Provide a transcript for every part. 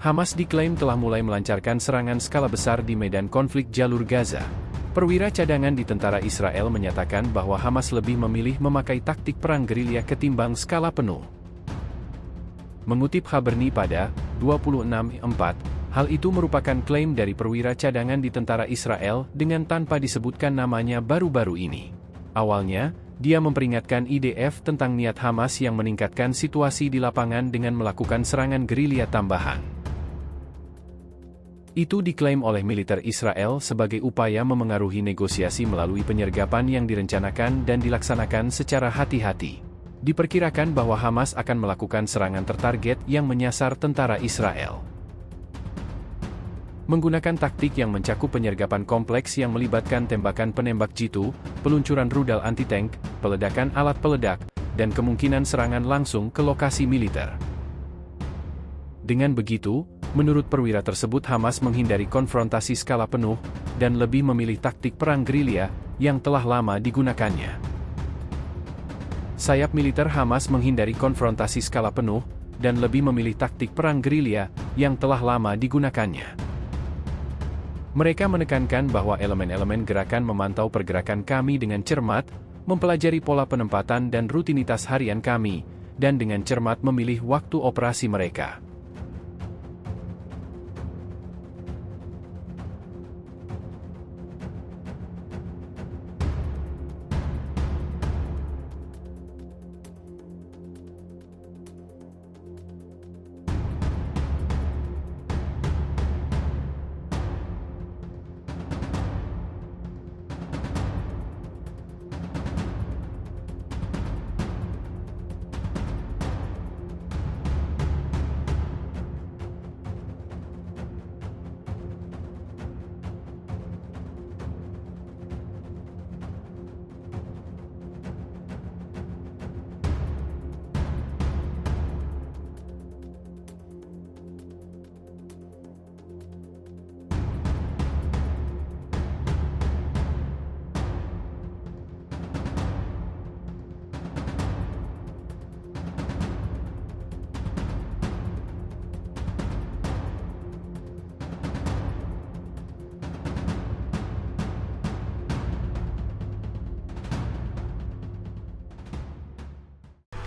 Hamas diklaim telah mulai melancarkan serangan skala besar di medan konflik jalur Gaza. Perwira cadangan di tentara Israel menyatakan bahwa Hamas lebih memilih memakai taktik perang gerilya ketimbang skala penuh. Mengutip Haberni pada 26/4, hal itu merupakan klaim dari perwira cadangan di tentara Israel dengan tanpa disebutkan namanya baru-baru ini. Awalnya, dia memperingatkan IDF tentang niat Hamas yang meningkatkan situasi di lapangan dengan melakukan serangan gerilya tambahan. Itu diklaim oleh militer Israel sebagai upaya memengaruhi negosiasi melalui penyergapan yang direncanakan dan dilaksanakan secara hati-hati. Diperkirakan bahwa Hamas akan melakukan serangan tertarget yang menyasar tentara Israel. Menggunakan taktik yang mencakup penyergapan kompleks yang melibatkan tembakan penembak jitu, peluncuran rudal anti-tank, peledakan alat peledak, dan kemungkinan serangan langsung ke lokasi militer. Dengan begitu, menurut perwira tersebut Hamas menghindari konfrontasi skala penuh, dan lebih memilih taktik perang gerilya, yang telah lama digunakannya. Sayap militer Hamas menghindari konfrontasi skala penuh, dan lebih memilih taktik perang gerilya, yang telah lama digunakannya. Mereka menekankan bahwa elemen-elemen gerakan memantau pergerakan kami dengan cermat, mempelajari pola penempatan dan rutinitas harian kami, dan dengan cermat memilih waktu operasi mereka.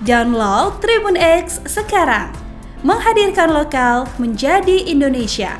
Download Tribun X sekarang, menghadirkan lokal menjadi Indonesia.